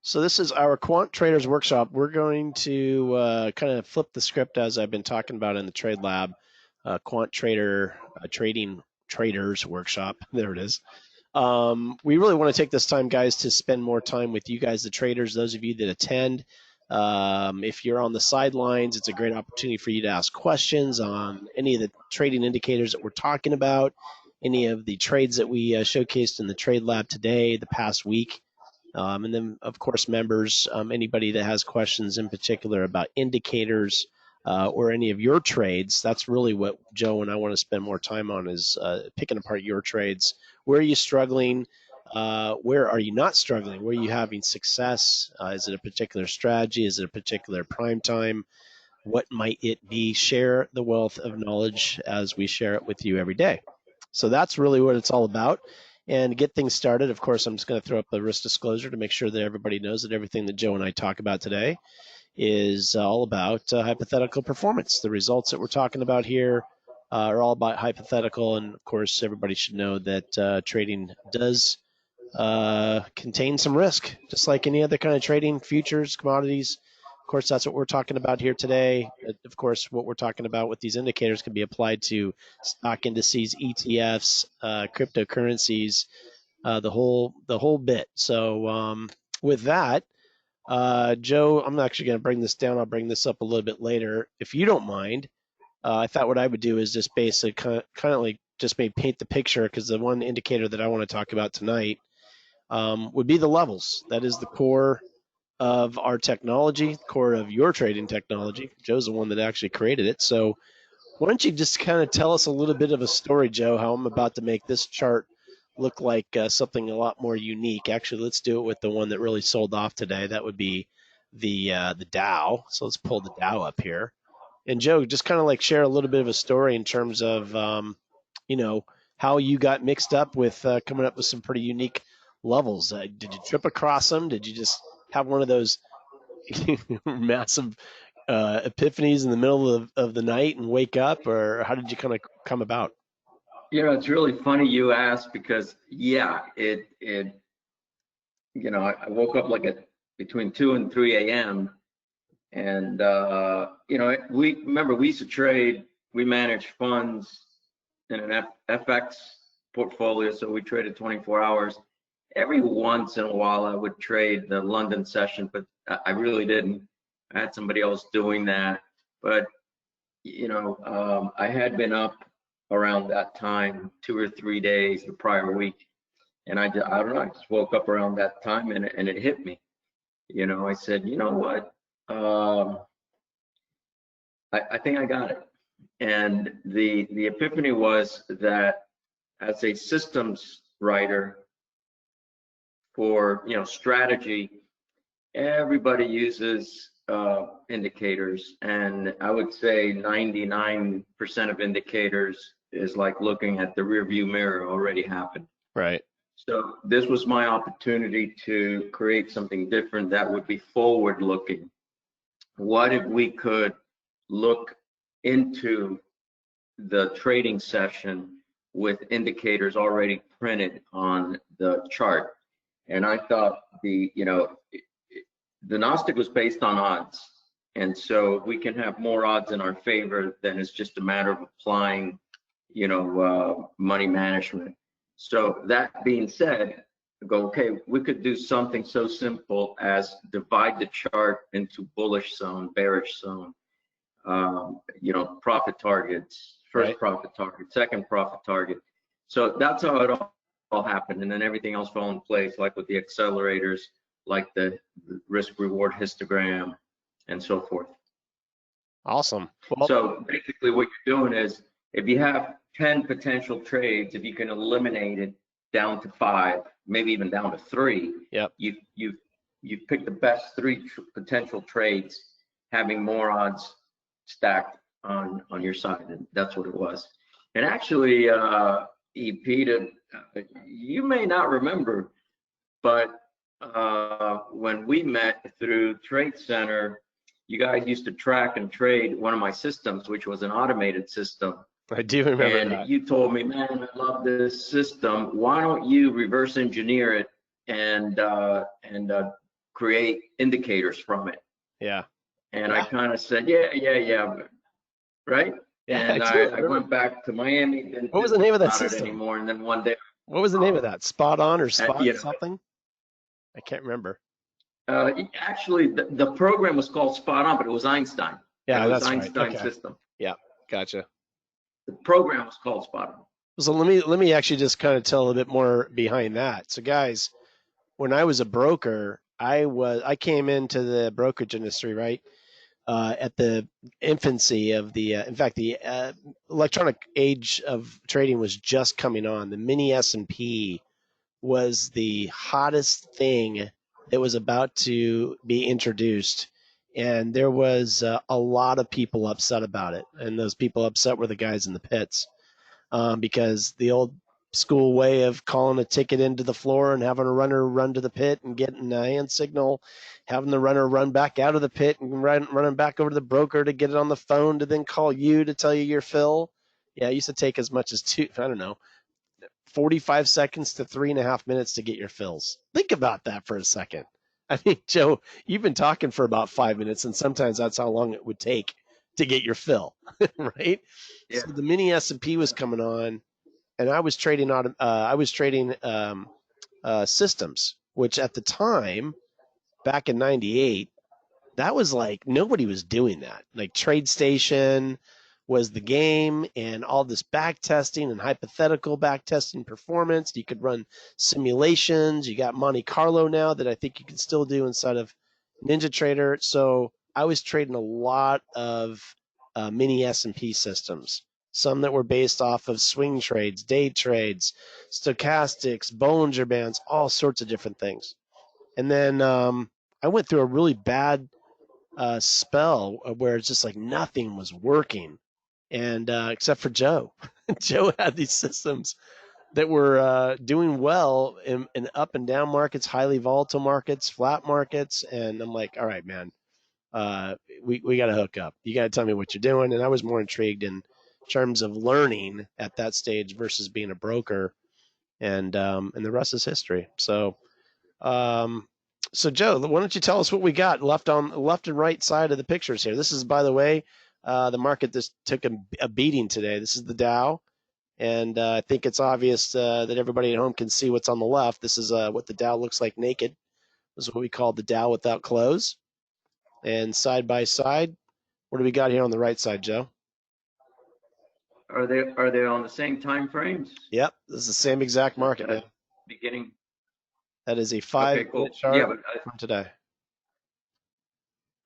So this is our Quant Traders Workshop. We're going to kind of flip the script as I've been talking about in the Trade Lab, Quant Trader Trading Traders Workshop. There it is. We really want to take this time, guys, to spend more time with you guys, the traders, those of you that attend. If you're on the sidelines, it's a great opportunity for you to ask questions on any of the trading indicators that we're talking about, any of the trades that we showcased in the Trade Lab today, the past week. And then, of course, members, anybody that has questions in particular about indicators or any of your trades, that's really what Joe and I want to spend more time on is picking apart your trades. Where are you struggling? Where are you not struggling? Where are you having success? Is it a particular strategy? Is it a particular prime time? What might it be? Share the wealth of knowledge as we share it with you every day. So that's really what it's all about. And to get things started, of course, I'm just going to throw up a risk disclosure to make sure that everybody knows that everything that Joe and I talk about today is all about hypothetical performance. The results that we're talking about here are all about hypothetical. And of course, everybody should know that trading does contain some risk, just like any other kind of trading, futures, commodities. Of course, that's what we're talking about here today. Of course, what we're talking about with these indicators can be applied to stock indices, ETFs, cryptocurrencies, the whole bit. So with that, Joe, I'm actually going to bring this down. I'll bring this up a little bit later, if you don't mind. I thought what I would do is just basically kind of like just maybe paint the picture, because the one indicator that I want to talk about tonight would be the levels. That is the core of our technology, core of your trading technology. Joe's the one that actually created it. So why don't you just kind of tell us a little bit of a story, Joe, how I'm about to make this chart look like something a lot more unique. Actually, let's do it with the one that really sold off today. That would be the Dow. So let's pull the Dow up here. And Joe, just kind of like share a little bit of a story in terms of, you know, how you got mixed up with coming up with some pretty unique levels. Did you trip across them? Did you just have one of those massive epiphanies in the middle of the night and wake up, or how did you kind of come about? You know, it's really funny you asked because I woke up like at between 2 and 3 a.m. and we used to trade. We managed funds in an FX portfolio, so we traded 24 hours. Every once in a while, I would trade the London session, but I really didn't. I had somebody else doing that. But I had been up around that time 2 or 3 days the prior week, and I don't know. I just woke up around that time, and it hit me. I said, you know what? I think I got it. And the epiphany was that as a systems writer for strategy, everybody uses indicators, and I would say 99% of indicators is like looking at the rear view mirror. Already happened. Right. So this was my opportunity to create something different that would be forward looking. What if we could look into the trading session with indicators already printed on the chart? And I thought the Gnostic was based on odds. And so we can have more odds in our favor, then it's just a matter of applying, money management. So that being said, okay, we could do something so simple as divide the chart into bullish zone, bearish zone, profit targets, first Right. profit target, second profit target. So that's how it all happened. And then everything else fell in place, like with the accelerators, like the risk reward histogram, and so forth. Awesome. Well, So basically what you're doing is, if you have 10 potential trades, if you can eliminate it down to 5, maybe even down to 3, yep. you've picked the best 3 potential trades, having more odds stacked on your side, and that's what it was. And actually, Peter, you may not remember, but when we met through Trade Center, you guys used to track and trade one of my systems, which was an automated system. I do remember and that. You told me, man, I love this system. Why don't you reverse engineer it and create indicators from it. Yeah. And Yeah. I kind of said, yeah, right? Yeah, I And do. I went back to Miami, didn't What was the think name of that about it system? anymore. And then one day, What was the name of that? Spot on or spot you something? I can't remember. actually, the program was called Spot On, but it was Einstein. Yeah, It was that's right. Einstein's Okay. system. Yeah, gotcha. The program was called Spot On. So let me actually just kind of tell a bit more behind that. So guys, when I was a broker, I came into the brokerage industry, right? At the infancy of the, in fact, the electronic age of trading was just coming on. The mini S&P was the hottest thing that was about to be introduced. And there was a lot of people upset about it. And those people upset were the guys in the pits, because the old school way of calling a ticket into the floor and having a runner run to the pit and getting a hand signal, having the runner run back out of the pit and running back over to the broker to get it on the phone to then call you to tell you your fill. Yeah, it used to take as much as 45 seconds to 3.5 minutes to get your fills. Think about that for a second. I mean, Joe, you've been talking for about 5 minutes, and sometimes that's how long it would take to get your fill, right? Yeah. So the mini S&P was coming on, and I was trading systems, which at the time, back in '98, that was like nobody was doing that. Like TradeStation was the game, and all this back testing and hypothetical back testing performance. You could run simulations. You got Monte Carlo now that I think you can still do inside of NinjaTrader. So I was trading a lot of mini S&P systems. Some that were based off of swing trades, day trades, stochastics, Bollinger Bands, all sorts of different things. And then I went through a really bad spell where it's just like nothing was working, and except for Joe. Joe had these systems that were doing well in up and down markets, highly volatile markets, flat markets, and I'm like, all right, man, we got to hook up. You got to tell me what you're doing. And I was more intrigued in terms of learning at that stage versus being a broker, and the rest is history. Um, so Joe, why don't you tell us what we got left on the left and right side of the pictures here? This is, by the way, the market just took a beating today. This is the Dow, and I think it's obvious that everybody at home can see what's on the left. This is what the Dow looks like naked. This is what we call the Dow without close. And side by side, what do we got here on the right side, Joe? Are they on the same time frames? Yep, this is the same exact market, man. Beginning. That is a Okay, cool. 5-minute chart Yeah, but from today.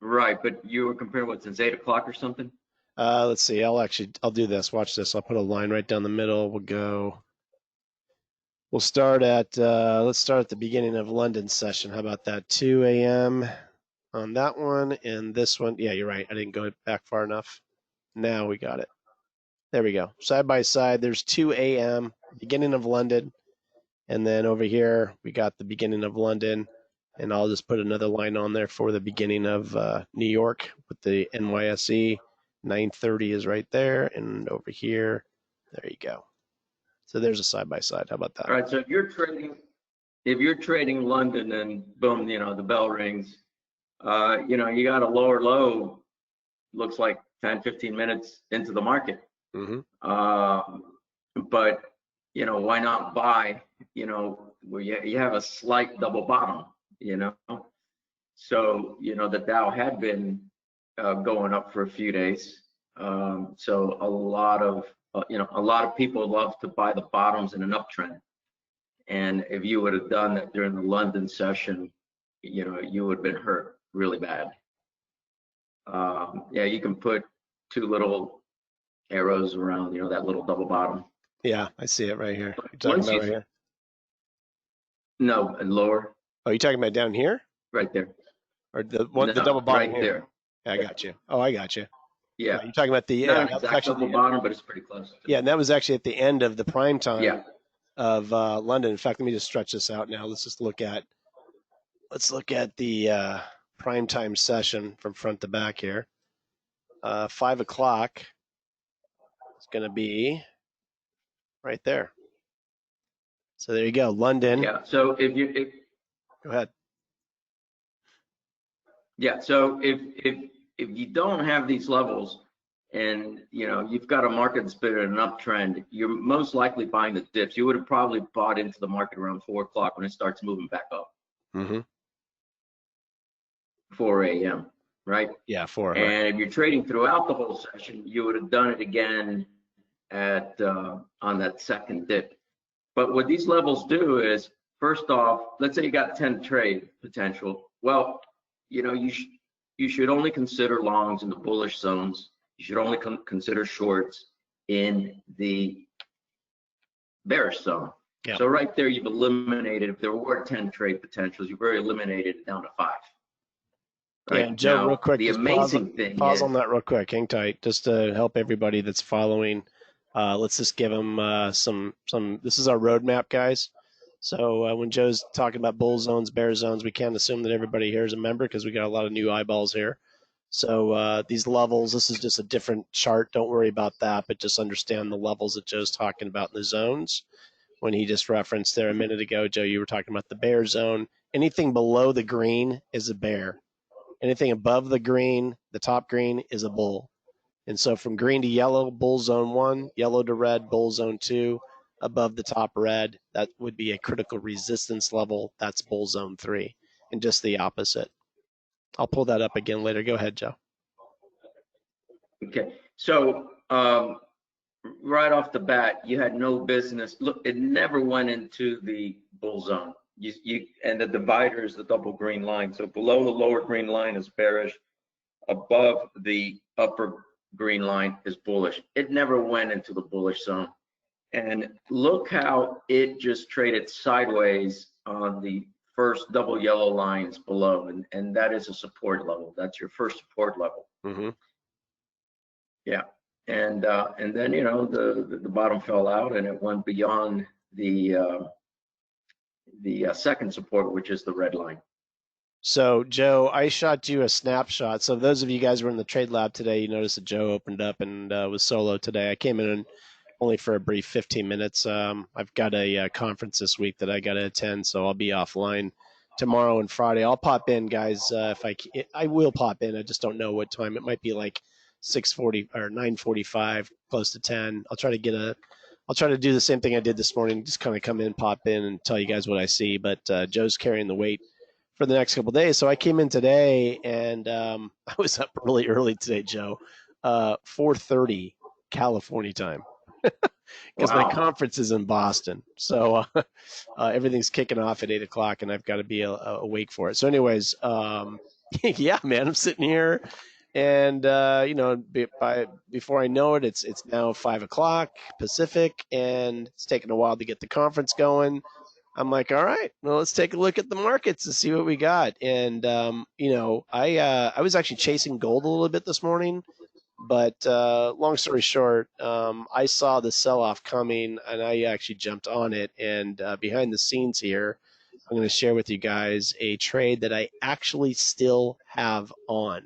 right, but you were comparing what, since 8 o'clock or something? Let's see. I'll do this. Watch this. I'll put a line right down the middle. We'll start at let's start at the beginning of London session. How about that? 2 a.m. on that one, and this one. Yeah, you're right. I didn't go back far enough. Now we got it. There we go. Side by side, there's 2 a.m. beginning of London, and then over here we got the beginning of London, and I'll just put another line on there for the beginning of New York with the NYSE. 9:30 is right there, and over here, there you go. So there's a side by side. How about that? All right, so if you're trading London and boom, the bell rings, you got a lower low, looks like 10, 15 minutes into the market. Mm-hmm. But, why not buy, where you have a slight double bottom, So, the Dow had been going up for a few days. So a lot of people love to buy the bottoms in an uptrend. And if you would have done that during the London session, you would have been hurt really bad. Yeah, you can put two little arrows around, that little double bottom. Yeah, I see it right here. You're talking about right here? No, and lower. Oh, you talking about down here? Right there. Or the double bottom right here? There. Yeah, I got you. Oh, I got you. Yeah. You're talking about the Not an exact double bottom, but it's pretty close. Yeah, and that was actually at the end of the prime time. Yeah. Of London. In fact, let me just stretch this out now. Let's look at the prime time session from front to back here. 5 o'clock is going to be right there. So there you go, London. Yeah. So Go ahead. Yeah, so if you don't have these levels and you've got a market that's been in an uptrend, you're most likely buying the dips. You would have probably bought into the market around 4 o'clock when it starts moving back up. Mm-hmm. 4 a.m., right? Yeah, 4. Right. And if you're trading throughout the whole session, you would have done it again at on that second dip. But what these levels do is, first off, let's say you got 10 trade potential. Well, you should only consider longs in the bullish zones. You should only consider shorts in the bearish zone. Yep. So right there, you've eliminated, if there were 10 trade potentials, you've already eliminated it down to 5. Right? Yeah, and Joe, Now, real quick, the just amazing thing pause is, on that real quick. Hang tight, just to help everybody that's following. Let's just give them some. This is our roadmap, guys. So when Joe's talking about bull zones, bear zones, we can't assume that everybody here is a member because we got a lot of new eyeballs here. So these levels, this is just a different chart. Don't worry about that, but just understand the levels that Joe's talking about in the zones. When he just referenced there a minute ago, Joe, you were talking about the bear zone. Anything below the green is a bear. Anything above the green, the top green, is a bull. And so from green to yellow, bull zone 1, yellow to red, bull zone 2, above the top red, that would be a critical resistance level. That's bull zone 3, and just the opposite. I'll pull that up again later. Go ahead, Joe. okay, so right off the bat, you had no business. Look, it never went into the bull zone. And the divider is the double green line. So below the lower green line is bearish. Above the upper green line is bullish. It never went into the bullish zone. And look how it just traded sideways on the first double yellow lines below. And that is a support level. That's your first support level. Mm-hmm. Yeah. And then, the bottom fell out and it went beyond the second support, which is the red line. So, Joe, I shot you a snapshot. So, those of you guys who were in the trade lab today, you noticed that Joe opened up and was solo today. I came in only for a brief 15 minutes. I've got a conference this week that I got to attend, so I'll be offline tomorrow and Friday. I'll pop in, guys. If I will pop in. I just don't know what time. It might be like 6:40 or 9:45, close to 10. I'll try to do the same thing I did this morning. Just kind of come in, pop in, and tell you guys what I see. But Joe's carrying the weight for the next couple of days. So I came in today, and I was up really early today, Joe, 4:30 California time, because my conference is in Boston. So everything's kicking off at 8 o'clock, and I've got to be awake for it. So anyways, yeah, man, I'm sitting here, and before I know it, it's now 5 o'clock Pacific, and it's taking a while to get the conference going. I'm like, all right, well, let's take a look at the markets and see what we got. And I was actually chasing gold a little bit this morning, but long story short, I saw the sell-off coming, and I actually jumped on it. And behind the scenes here, I'm going to share with you guys a trade that I actually still have on.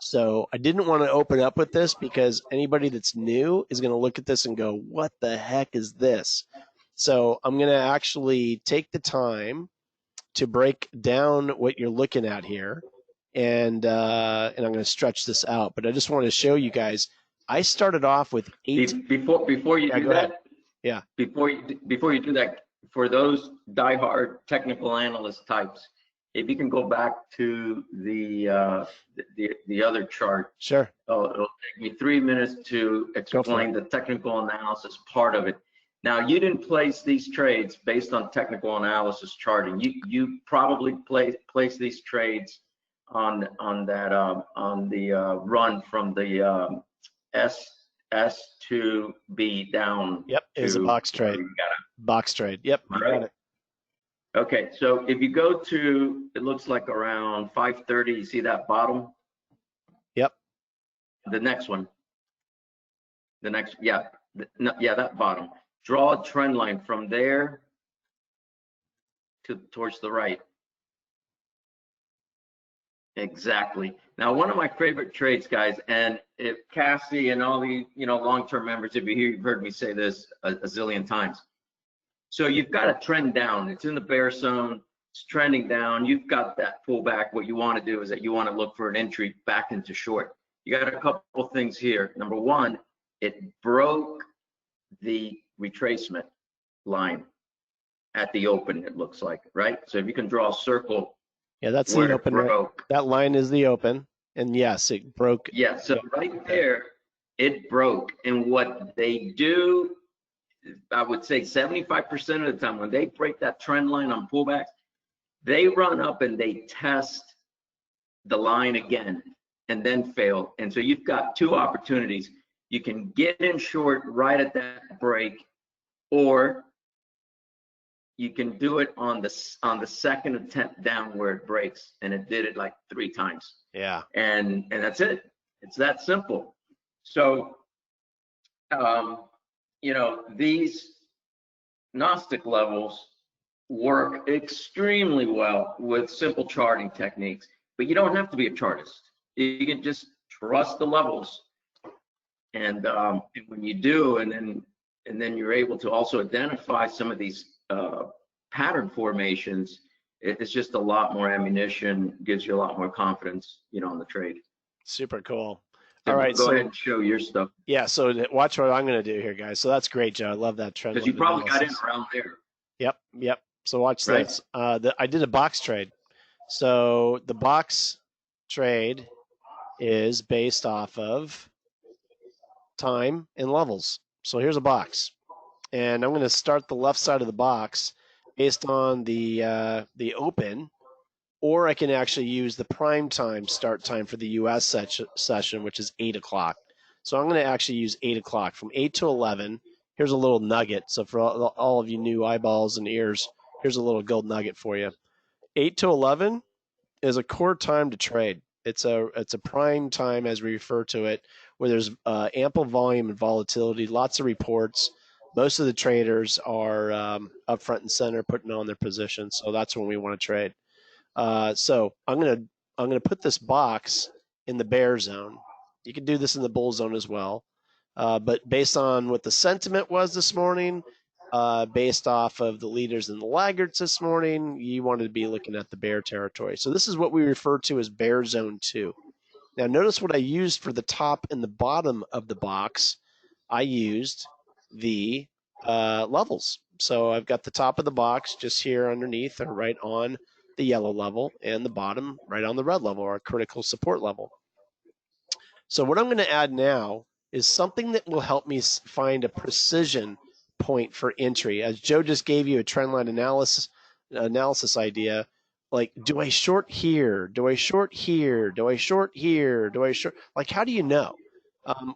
So I didn't want to open up with this because anybody that's new is going to look at this and go, what the heck is this? So I'm going to actually take the time to break down what you're looking at here, and I'm going to stretch this out. But I just want to show you guys. I started off with 8. Before you do that, yeah. Before you do that, for those diehard technical analyst types, if you can go back to the other chart. Sure. It'll take me 3 minutes to explain the technical analysis part of it. Now, you didn't place these trades based on technical analysis charting. You probably place these trades on the run from the S to B down. Yep, it was a box trade. Box trade. Yep, you got it. Okay, so if you go to, it looks like around 5:30. You see that bottom? Yep. The next one. The next, yeah, that bottom. Draw a trend line from there towards the right. Exactly. Now, one of my favorite trades, guys, and if Cassie and all the long-term members, if you're here, you've heard me say this a zillion times. So you've got a trend down. It's in the bear zone. it's trending down, you've got that pullback. What you want to do is that you want to look for an entry back into short. You got a couple things here. Number one, it broke the retracement line at the open, it looks like, right? So if you can draw a circle, Yeah, that's where the it open, right? broke. That line is the open. And yes, it broke. Yeah, so right there, it broke. And what they do, I would say 75% of the time, when they break that trend line on pullbacks, they run up and they test the line again and then fail. And so you've got two opportunities. You can get in short right at that break, or you can do it on the second attempt down where it breaks, and it did it like 3 times. Yeah. And that's it. It's that simple. So, you know, these Gnostic levels work extremely well with simple charting techniques, but you don't have to be a chartist. You can just trust the levels, and when you do, and then you're able to also identify some of these pattern formations. It's just a lot more ammunition, gives you a lot more confidence, you know, in the trade. Super cool. So All right, go so ahead and show your stuff. Yeah, so watch what I'm going to do here, guys. So that's great, Joe. I love that trend. Because you probably got in around there. Yep. So watch Right? this. I did a box trade. So the box trade is based off of time and levels. So here's a box, and I'm going to start the left side of the box based on the open, or I can actually use the prime time start time for the U.S. session, which is 8 o'clock. So I'm going to actually use 8 o'clock from 8 to 11. Here's a little nugget. So for all of you new eyeballs and ears, here's a little gold nugget for you. 8 to 11 is a core time to trade. It's a prime time, as we refer to it, where there's ample volume and volatility, lots of reports. Most of the traders are up front and center putting on their positions. So that's when we want to trade. So I'm gonna put this box in the bear zone. You can do this in the bull zone as well, but based on what the sentiment was this morning, based off of the leaders and the laggards this morning, you wanted to be looking at the bear territory. So this is what we refer to as bear zone 2. Now notice what I used for the top and the bottom of the box. I used the levels. So I've got the top of the box just here underneath or right on the yellow level, and the bottom right on the red level, or critical support level. So what I'm going to add now is something that will help me find a precision point for entry. As Joe just gave you a trendline analysis idea, like, do I short here? Do I short here? Do I short here? Do I short? Like, how do you know?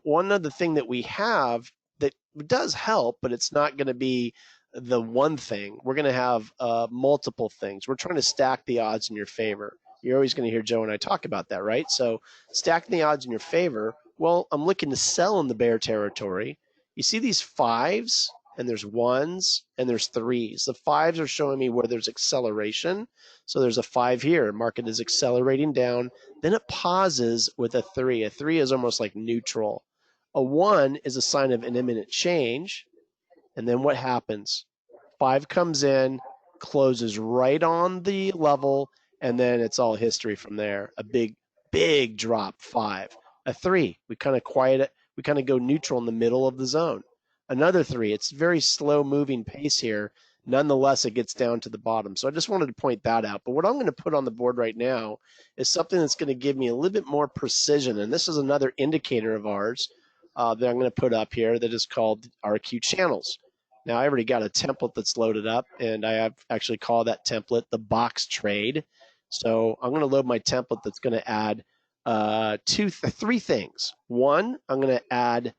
One other thing that we have that does help, but it's not going to be the one thing. We're going to have multiple things. We're trying to stack the odds in your favor. You're always going to hear Joe and I talk about that, right? So stacking the odds in your favor. Well, I'm looking to sell in the bear territory. You see these 5s, and there's 1s, and there's 3s. The 5s are showing me where there's acceleration. So there's a 5 here. Market is accelerating down. Then it pauses with a 3. A 3 is almost like neutral. A 1 is a sign of an imminent change. And then what happens? 5 comes in, closes right on the level, and then it's all history from there. A big drop, 5. A 3, we kind of quiet it. We kind of go neutral in the middle of the zone. Another 3, it's very slow moving pace here. Nonetheless, it gets down to the bottom. So I just wanted to point that out. But what I'm going to put on the board right now is something that's going to give me a little bit more precision. And this is another indicator of ours that I'm going to put up here that is called RQ channels. Now, I already got a template that's loaded up, and I have actually called that template the box trade. So I'm going to load my template that's going to add 3 things. One, I'm going to add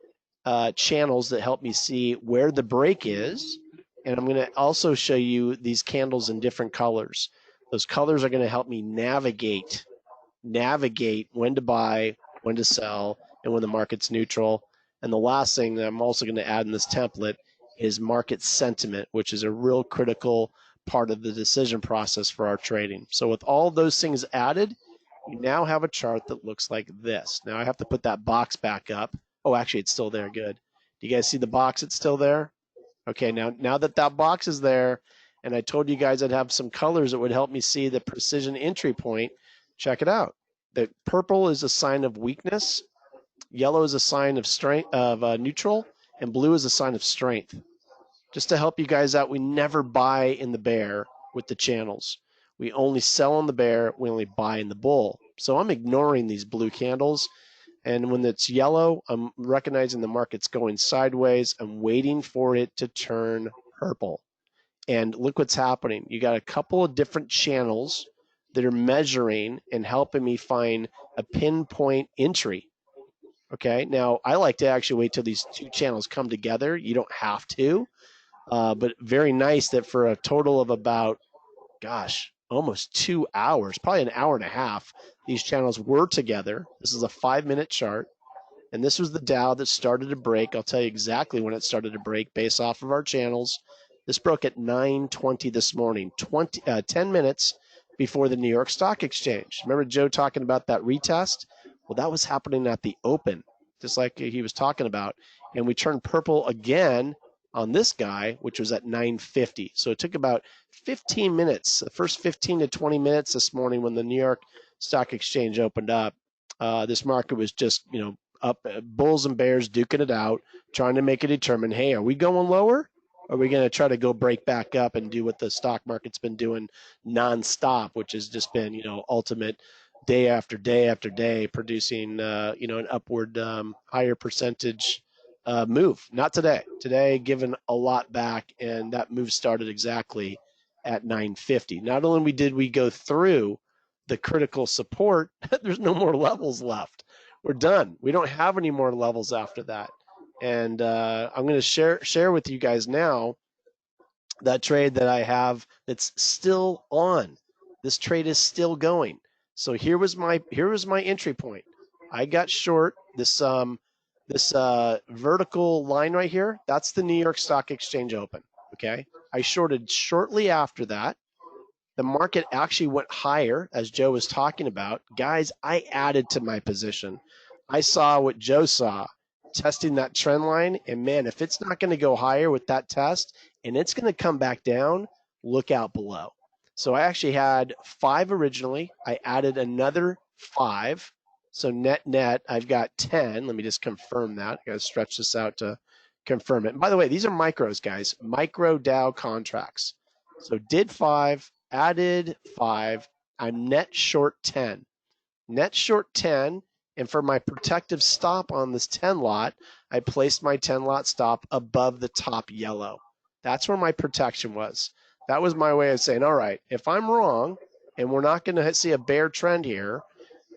channels that help me see where the break is, and I'm going to also show you these candles in different colors. Those colors are going to help me navigate when to buy, when to sell, and when the market's neutral. And the last thing that I'm also going to add in this template is market sentiment, which is a real critical part of the decision process for our trading. So with all those things added, you now have a chart that looks like this. Now I have to put that box back up. Oh, actually, it's still there. Good. Do you guys see the box? It's still there? Okay, now that box is there, And I told you guys I'd have some colors that would help me see the precision entry point. Check it out. The purple is a sign of weakness, yellow is a sign of strength, of neutral, and blue is a sign of strength. Just to help you guys out, we never buy in the bear with the channels. We only sell on the bear, we only buy in the bull. So I'm ignoring these blue candles. And when it's yellow, I'm recognizing the market's going sideways. I'm waiting for it to turn purple. And look what's happening. You got a couple of different channels that are measuring and helping me find a pinpoint entry. Okay, now I like to actually wait till these two channels come together. You don't have to, but very nice that for a total of about, gosh, almost 2 hours, probably an hour and a half, these channels were together. This is a 5-minute chart. And this was the Dow that started to break. I'll tell you exactly when it started to break based off of our channels. This broke at 9:20 this morning, 10 minutes before the New York Stock Exchange. Remember Joe talking about that retest? Well, that was happening at the open, just like he was talking about. And we turned purple again on this guy, which was at 9:50. So it took about 15 minutes, the first 15 to 20 minutes this morning when the New York Stock Exchange opened up. This market was just, up, bulls and bears duking it out, trying to make a determine, hey, are we going lower? Or are we going to try to go break back up and do what the stock market's been doing nonstop, which has just been, ultimate day after day after day, producing, an upward higher percentage move. Not today. Today, given a lot back, and that move started exactly at 9:50. Not only did we go through the critical support, there's no more levels left. We're done. We don't have any more levels after that. And I'm going to share with you guys now that trade that I have that's still on. This trade is still going. So here was my entry point. I got short this vertical line right here. That's the New York Stock Exchange open. Okay, I shorted shortly after that. The market actually went higher, as Joe was talking about. Guys, I added to my position. I saw what Joe saw, testing that trend line. And man, if it's not going to go higher with that test and it's going to come back down, look out below. So I actually had 5 originally. I added another 5. So net, I've got 10. Let me just confirm that. I got to stretch this out to confirm it. And by the way, these are micros, guys, micro Dow contracts. So did 5, added 5, I'm net short 10. Net short 10, and for my protective stop on this 10 lot, I placed my 10 lot stop above the top yellow. That's where my protection was. That was my way of saying, all right, if I'm wrong and we're not going to see a bear trend here,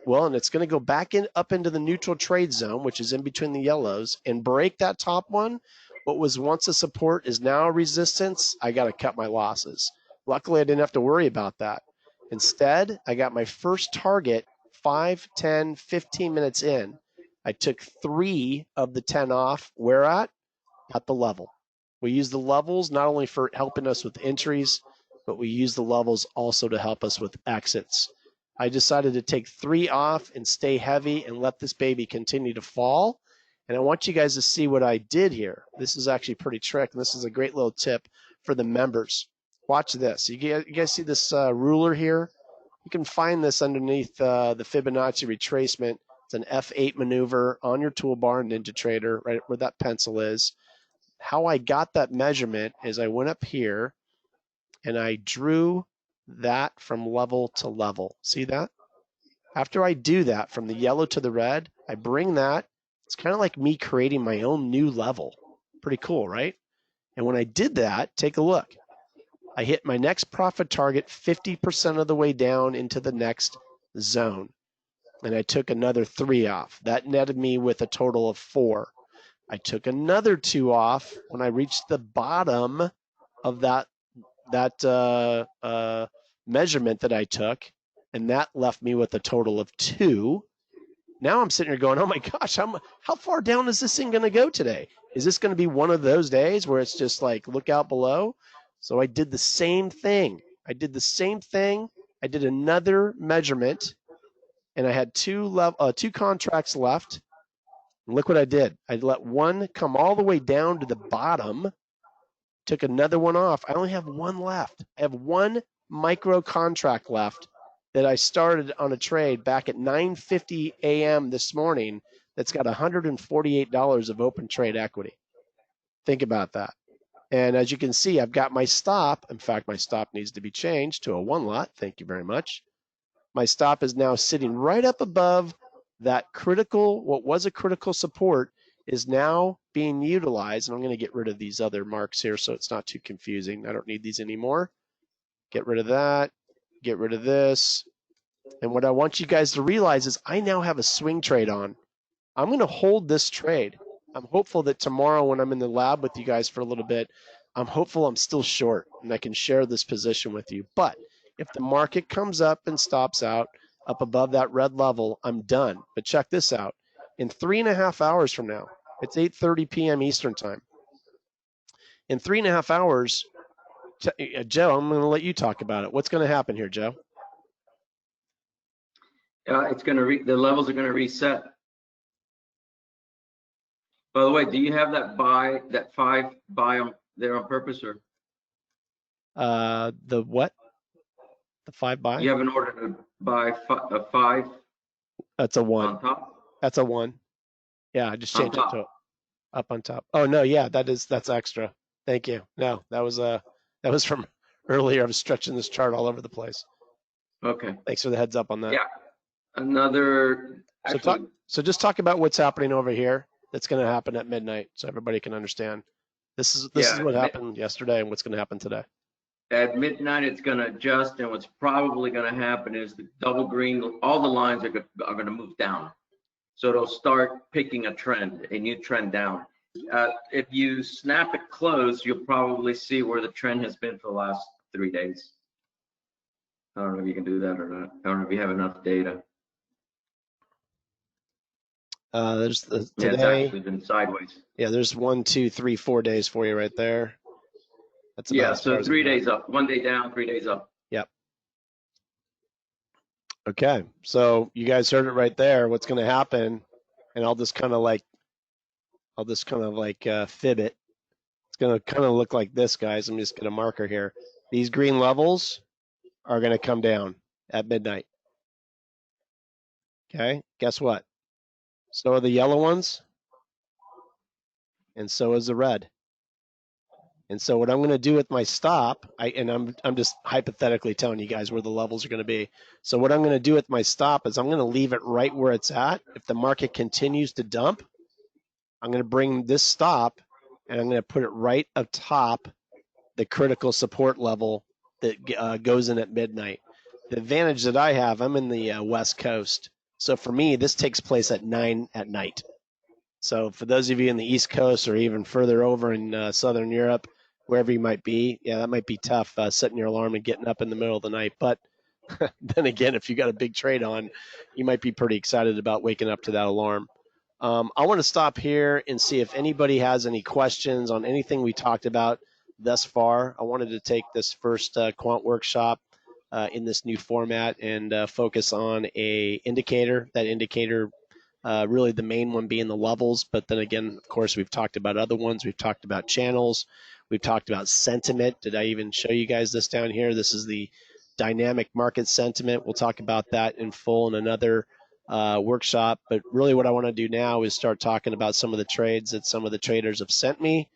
well, and it's going to go back up into the neutral trade zone, which is in between the yellows, and break that top one, what was once a support is now a resistance, I got to cut my losses. Luckily, I didn't have to worry about that. Instead, I got my first target 5, 10, 15 minutes in. I took 3 of the 10 off. Where at? At the level. We use the levels not only for helping us with entries, but we use the levels also to help us with exits. I decided to take 3 off and stay heavy and let this baby continue to fall. And I want you guys to see what I did here. This is actually pretty trick, and this is a great little tip for the members. Watch this. You guys see this ruler here? You can find this underneath the Fibonacci retracement. It's an F8 maneuver on your toolbar in NinjaTrader, right where that pencil is. How I got that measurement is I went up here and I drew that from level to level. See that? After I do that from the yellow to the red, I bring that. It's kind of like me creating my own new level. Pretty cool, right? And when I did that, take a look. I hit my next profit target 50% of the way down into the next zone. And I took another 3 off. That netted me with a total of 4. I took another 2 off when I reached the bottom of that measurement that I took, and that left me with a total of 2. Now I'm sitting here going, oh my gosh, how far down is this thing going to go today? Is this going to be one of those days where it's just like, look out below? So I did the same thing. I did another measurement, and I had 2 contracts left. And look what I did. I let one come all the way down to the bottom, took another one off. I only have one left. I have one micro contract left that I started on a trade back at 9:50 a.m. this morning that's got $148 of open trade equity. Think about that. And as you can see, I've got my stop. In fact, my stop needs to be changed to a one lot. Thank you very much. My stop is now sitting right up above that critical, what was a critical support is now being utilized. And I'm going to get rid of these other marks here so it's not too confusing. I don't need these anymore. Get rid of that. Get rid of this. And what I want you guys to realize is I now have a swing trade on. I'm going to hold this trade. I'm hopeful that tomorrow when I'm in the lab with you guys for a little bit, I'm hopeful I'm still short and I can share this position with you. But if the market comes up and stops out up above that red level, I'm done. But check this out. In 3.5 hours from now, it's 8:30 p.m. Eastern time. In 3.5 hours, Joe, I'm going to let you talk about it. What's going to happen here, Joe? It's going to the levels are going to reset. By the way, do you have that 5 buy there on purpose, or? The what? The 5 buy? You have an order to buy a 5. That's a 1. On top? That's a 1. Yeah, I just changed it to up on top. Oh no, yeah, that's extra. Thank you. No, that was from earlier. I was stretching this chart all over the place. Okay. Thanks for the heads up on that. Yeah. Another. So just talk about what's happening over here. That's going to happen at midnight, so everybody can understand. This is what happened yesterday and what's going to happen today. At midnight, it's going to adjust, and what's probably going to happen is the double green. All the lines are going to move down, so it'll start picking a new trend down. If you snap it closed, you'll probably see where the trend has been for the last 3 days. I don't know if you can do that or not. I don't know if you have enough data. There's today. It's actually been sideways. Yeah, there's 1, 2, 3, 4 days for you right there. That's about so 3 days up, 1 day down, 3 days up. Yep. Okay, so you guys heard it right there. What's going to happen? And I'll just kind of like fib it. It's going to kind of look like this, guys. I'm just going to marker here. These green levels are going to come down at midnight. Okay, guess what? So are the yellow ones, and so is the red. And so what I'm going to do with my stop, I'm just hypothetically telling you guys where the levels are going to be. So what I'm going to do with my stop is I'm going to leave it right where it's at. If the market continues to dump, I'm going to bring this stop and I'm going to put it right atop the critical support level that goes in at midnight. The advantage that I have, I'm in the West Coast. So for me, this takes place at 9 at night. So for those of you in the East Coast or even further over in Southern Europe, wherever you might be, yeah, that might be tough, setting your alarm and getting up in the middle of the night. But then again, if you got a big trade on, you might be pretty excited about waking up to that alarm. I want to stop here and see if anybody has any questions on anything we talked about thus far. I wanted to take this first quant workshop in this new format and focus on a indicator. That indicator, really the main one being the levels, but then again, of course, we've talked about other ones. We've talked about channels. We've talked about sentiment. Did I even show you guys this down here? This is the dynamic market sentiment. We'll talk about that in full in another workshop, but really what I want to do now is start talking about some of the trades that some of the traders have sent me.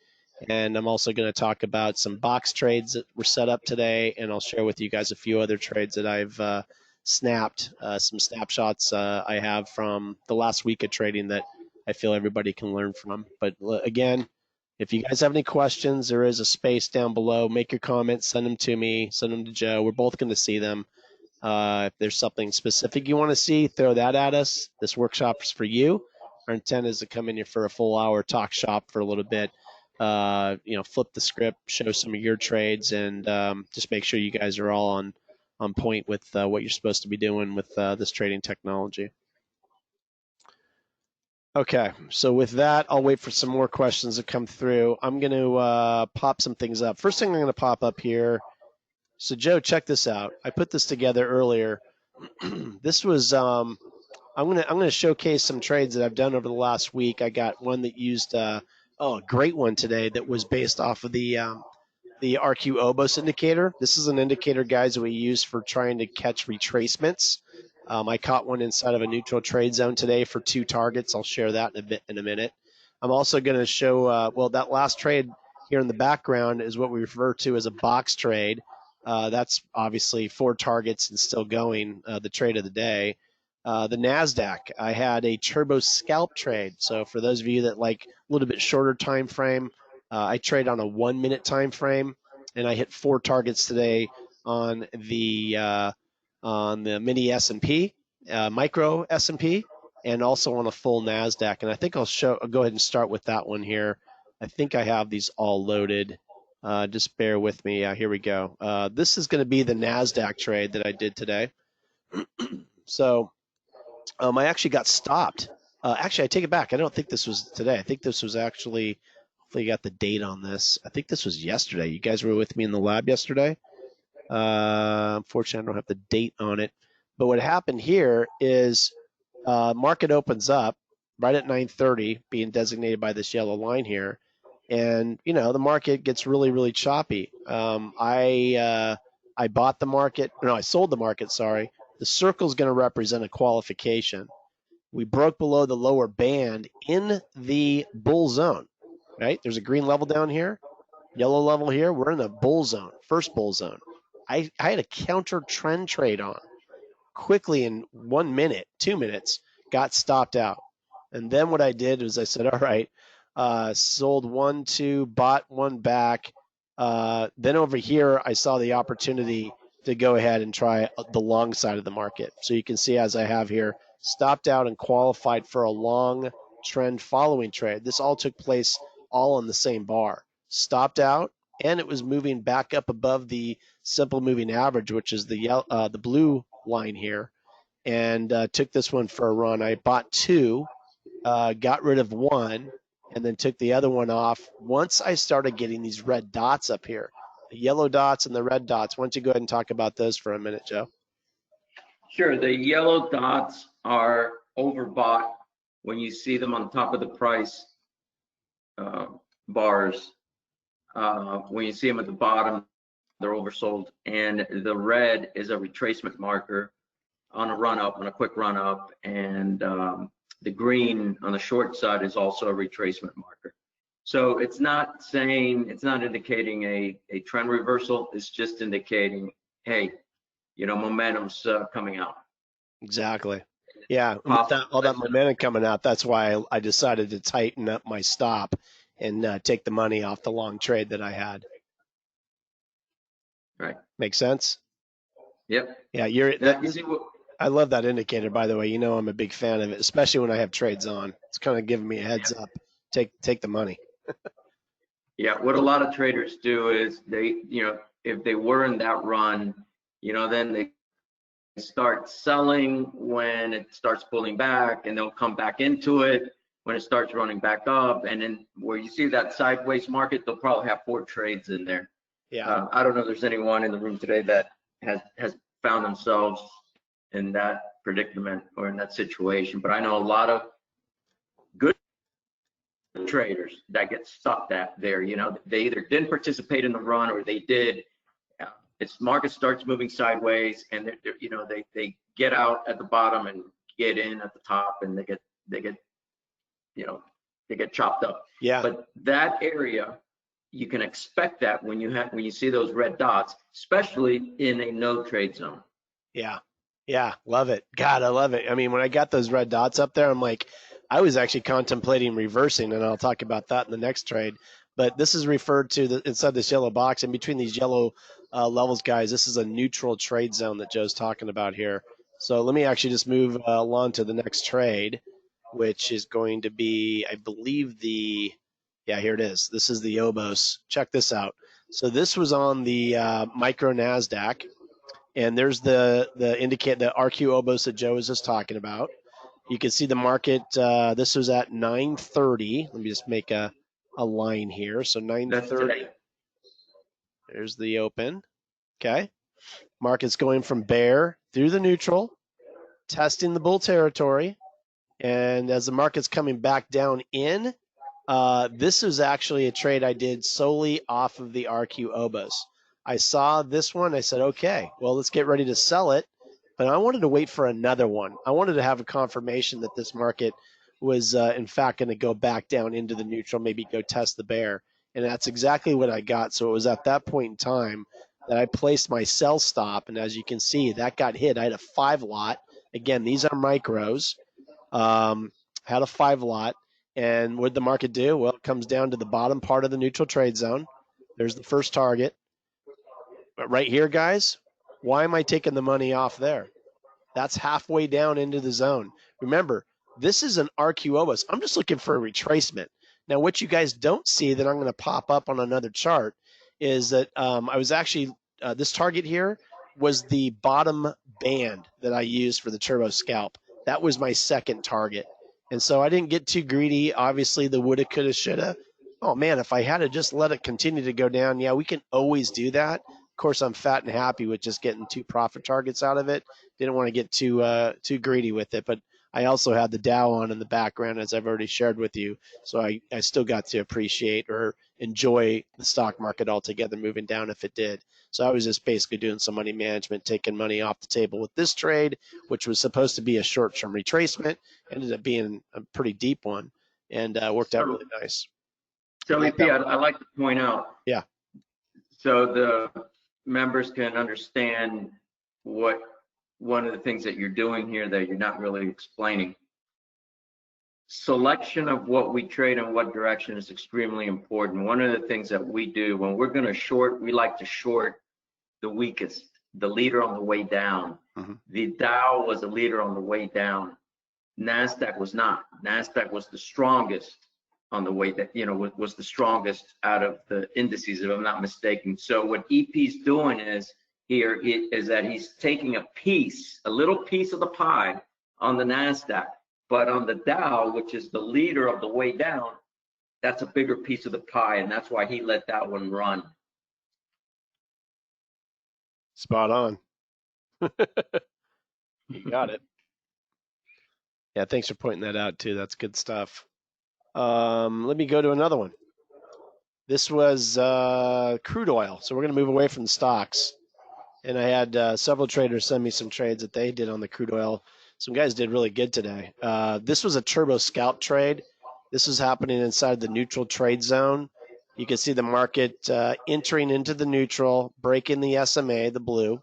And I'm also going to talk about some box trades that were set up today, and I'll share with you guys a few other trades that I've snapped, some snapshots I have from the last week of trading that I feel everybody can learn from. But again, if you guys have any questions, there is a space down below. Make your comments, send them to me, send them to Joe. We're both going to see them. If there's something specific you want to see, throw that at us. This workshop is for you. Our intent is to come in here for a full hour, talk shop for a little bit, flip the script, show some of your trades, and just make sure you guys are all on point with what you're supposed to be doing with this trading technology. Okay, so with that, I'll wait for some more questions to come through. I'm going to pop some things up. First thing I'm going to pop up here. So Joe, check this out. I put this together earlier. This was I'm gonna showcase some trades that I've done over the last week. I got one that used a great one today that was based off of the the RQ Obos indicator. This is an indicator, guys, that we use for trying to catch retracements. I caught one inside of a neutral trade zone today for 2 targets. I'll share that in a minute. I'm also going to show, well, that last trade here in the background is what we refer to as a box trade. That's obviously 4 targets and still going, the trade of the day. The NASDAQ, I had a turbo scalp trade. So for those of you that like a little bit shorter time frame, I trade on a 1-minute time frame, and I hit 4 targets today on the mini S&P, micro S&P, and also on a full NASDAQ. And I think I'll go ahead and start with that one here. I think I have these all loaded. Just bear with me. Here we go. This is going to be the NASDAQ trade that I did today. So I actually got stopped. Actually, I take it back. I don't think this was today. I think this was actually, hopefully you got the date on this. I think this was yesterday. You guys were with me in the lab yesterday. Unfortunately, I don't have the date on it. But what happened here is market opens up right at 9:30, being designated by this yellow line here. And, you know, the market gets really, really choppy. I bought the market. No, I sold the market, sorry. The circle is going to represent a qualification. We broke below the lower band in the bull zone, right? There's a green level down here, yellow level here. We're in the bull zone, first bull zone. I had a counter trend trade on. Quickly in 1 minute, 2 minutes, got stopped out. And then what I did was I said, all right, sold 1, 2, bought 1 back. Then over here, I saw the opportunity to go ahead and try the long side of the market. So you can see, as I have here, stopped out and qualified for a long trend following trade. This all took place all on the same bar. Stopped out, and it was moving back up above the simple moving average, which is the blue line here, and took this one for a run. I bought 2, got rid of 1, and then took the other one off once I started getting these red dots up here, the yellow dots and the red dots. Why don't you go ahead and talk about those for a minute, Joe? Sure. The yellow dots are overbought when you see them on top of the price bars. When you see them at the bottom, they're oversold. And the red is a retracement marker on a run up, on a quick run up. And the green on the short side is also a retracement marker. So it's not indicating a trend reversal. It's just indicating, hey, you know, momentum's coming out. Exactly. Yeah, all that momentum coming out, that's why I decided to tighten up my stop and take the money off the long trade that I had. Right. Make sense? Yep. Yeah, I love that indicator, by the way. You know I'm a big fan of it, especially when I have trades on. It's kind of giving me a heads up. Take the money. Yeah, what a lot of traders do is they, you know, if they were in that run, you know, then they start selling when it starts pulling back, and they'll come back into it when it starts running back up. And then where you see that sideways market, they'll probably have 4 trades in there. Yeah. I don't know if there's anyone in the room today that has found themselves in that predicament or in that situation, but I know a lot of good traders that get stuck there. You know, they either didn't participate in the run or they did. Its market starts moving sideways, and you know, they get out at the bottom and get in at the top, and they get you know, they get chopped up. Yeah. But that area, you can expect that when you see those red dots, especially in a no trade zone. Yeah, love it. God, I love it. I mean, when I got those red dots up there, I'm like, I was actually contemplating reversing, and I'll talk about that in the next trade. But this is referred to inside this yellow box, in between these yellow levels, guys. This is a neutral trade zone that Joe's talking about here. So let me actually just move along to the next trade, which is going to be, I believe, yeah, here it is. This is the Obos. Check this out. So this was on the micro NASDAQ. And there's the RQ Obos that Joe was just talking about. You can see the market. This was at 9:30. Let me just make a line here. So 9:30. There's the open. Okay. Market's going from bear through the neutral, testing the bull territory. And as the market's coming back down in, This is actually a trade I did solely off of the RQ OBOS. I saw this one. I said, okay, well, let's get ready to sell it. But I wanted to wait for another one. I wanted to have a confirmation that this market was, in fact, going to go back down into the neutral, maybe go test the bear. And that's exactly what I got. So it was at that point in time that I placed my sell stop. And as you can see, that got hit. I had a 5 lot. Again, these are micros. Had a 5 lot. And what did the market do? Well, it comes down to the bottom part of the neutral trade zone. There's the first target. But right here, guys, why am I taking the money off there? That's halfway down into the zone. Remember, this is an RQOS. I'm just looking for a retracement. Now, what you guys don't see that I'm going to pop up on another chart is that I was actually, this target here was the bottom band that I used for the turbo scalp. That was my second target. And so I didn't get too greedy. Obviously, the woulda, coulda, shoulda. Oh, man, if I had to just let it continue to go down, yeah, we can always do that. Of course, I'm fat and happy with just getting 2 profit targets out of it. Didn't want to get too greedy with it, but I also had the Dow on in the background, as I've already shared with you. So I still got to appreciate or enjoy the stock market altogether moving down if it did. So I was just basically doing some money management, taking money off the table with this trade, which was supposed to be a short-term retracement, ended up being a pretty deep one, and worked out really nice. So EP, I'd like to point out. Yeah. So the members can understand what one of the things that you're doing here that you're not really explaining. Selection of what we trade and what direction is extremely important. One of the things that we do when we're going to short, we like to short the weakest, the leader on the way down. Mm-hmm. The Dow was a leader on the way down. NASDAQ was not. NASDAQ was the strongest on the way that, was the strongest out of the indices, if I'm not mistaken. So what EP's doing is that he's taking a little piece of the pie on the NASDAQ, but on the Dow, which is the leader of the way down, that's a bigger piece of the pie, and that's why he let that one run. Spot on. You got it. Yeah, thanks for pointing that out too. That's good stuff. Let me go to another one. This was crude oil. So we're going to move away from the stocks. And I had several traders send me some trades that they did on the crude oil. Some guys did really good today. This was a turbo scalp trade. This was happening inside the neutral trade zone. You can see the market entering into the neutral, breaking the SMA, the blue.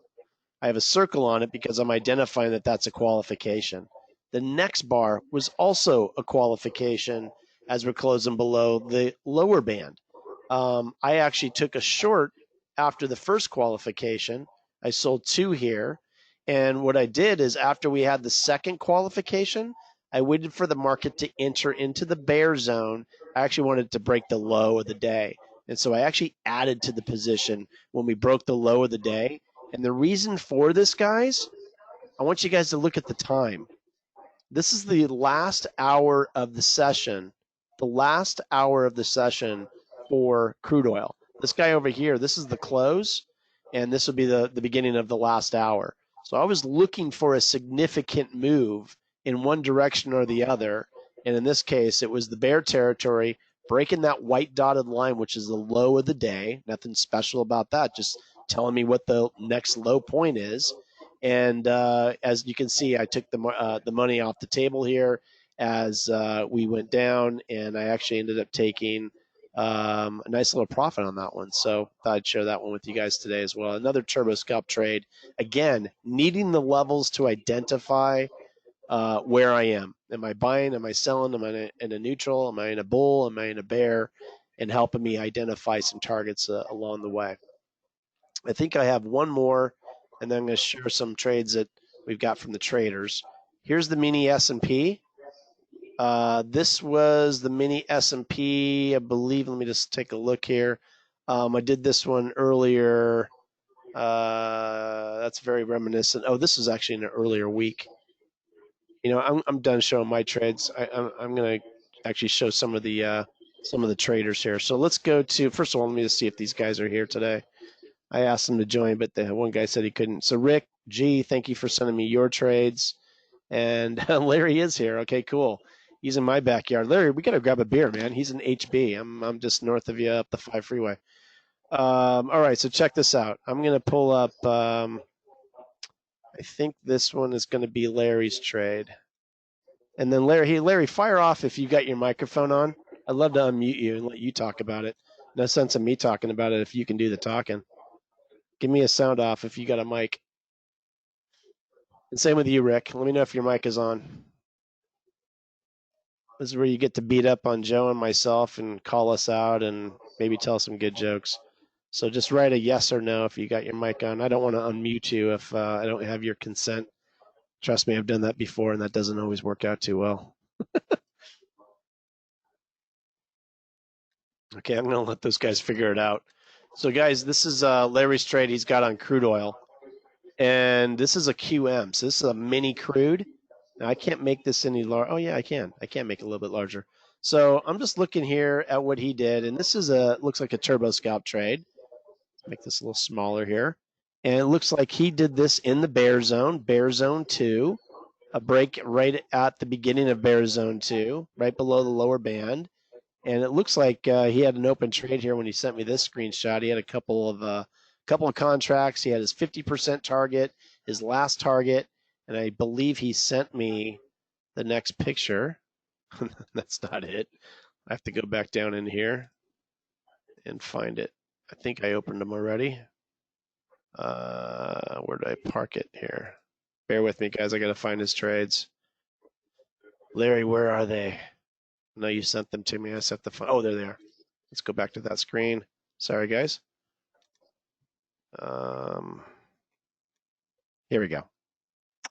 I have a circle on it because I'm identifying that that's a qualification. The next bar was also a qualification as we're closing below the lower band. I actually took a short after the first qualification. I sold 2 here. And what I did is after we had the second qualification, I waited for the market to enter into the bear zone. I actually wanted to break the low of the day. And so I actually added to the position when we broke the low of the day. And the reason for this, guys, I want you guys to look at the time. This is the last hour of the session, for crude oil. This guy over here, this is the close, and this will be the beginning of the last hour. So I was looking for a significant move in one direction or the other, and in this case, it was the bear territory, breaking that white dotted line, which is the low of the day. Nothing special about that, just telling me what the next low point is. And as you can see, I took the money off the table here as we went down, and I actually ended up taking a nice little profit on that one. So thought I'd share that one with you guys today as well. Another turbo scalp trade. Again, needing the levels to identify where I am. Am I buying? Am I selling? Am I in a neutral? Am I in a bull? Am I in a bear? And helping me identify some targets along the way. I think I have one more, and then I'm going to share some trades that we've got from the traders. Here's the mini S&P. This was the mini S&P, I believe. Let me just take a look here. I did this one earlier. That's very reminiscent. Oh, this was actually in an earlier week. I'm done showing my trades. I'm going to actually show some of the traders here. So let's go to, first of all, let me just see if these guys are here today. I asked them to join, but the one guy said he couldn't. So Rick G, thank you for sending me your trades. And Larry is here. Okay, cool. He's in my backyard. Larry, we gotta grab a beer, man. He's in HB. I'm just north of you up the 5 freeway. All right, so check this out. I'm gonna pull up. I think this one is gonna be Larry's trade. And then Larry, fire off if you got your microphone on. I'd love to unmute you and let you talk about it. No sense in me talking about it if you can do the talking. Give me a sound off if you got a mic. And same with you, Rick. Let me know if your mic is on. This is where you get to beat up on Joe and myself and call us out and maybe tell some good jokes. So just write a yes or no if you got your mic on. I don't want to unmute you if I don't have your consent. Trust me, I've done that before, and that doesn't always work out too well. Okay, I'm going to let those guys figure it out. So, guys, this is Larry's trade he's got on crude oil. And this is a QM. So this is a mini crude. Now, I can't make this any larger. Oh, yeah, I can. I can make it a little bit larger. So I'm just looking here at what he did. And this is looks like a turbo scalp trade. Let's make this a little smaller here. And it looks like he did this in the bear zone 2, a break right at the beginning of bear zone 2, right below the lower band. And it looks like he had an open trade here when he sent me this screenshot. He had a couple of contracts. He had his 50% target, his last target, and I believe he sent me the next picture. That's not it. I have to go back down in here and find it. I think I opened them already. Where did I park it here? Bear with me, guys. I got to find his trades. Larry, where are they? No, you sent them to me. I set the phone. Oh, there they are. Let's go back to that screen. Sorry, guys. Here we go.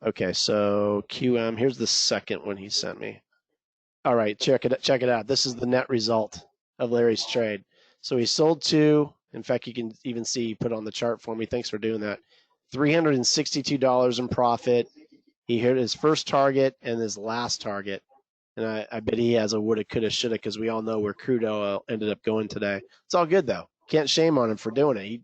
Okay, so QM. Here's the second one he sent me. All right, check it out. This is the net result of Larry's trade. So he sold 2. In fact, you can even see he put on the chart for me. Thanks for doing that. $362 in profit. He hit his first target and his last target. And I bet he has a woulda, coulda, shoulda, because we all know where crude oil ended up going today. It's all good, though. Can't shame on him for doing it. He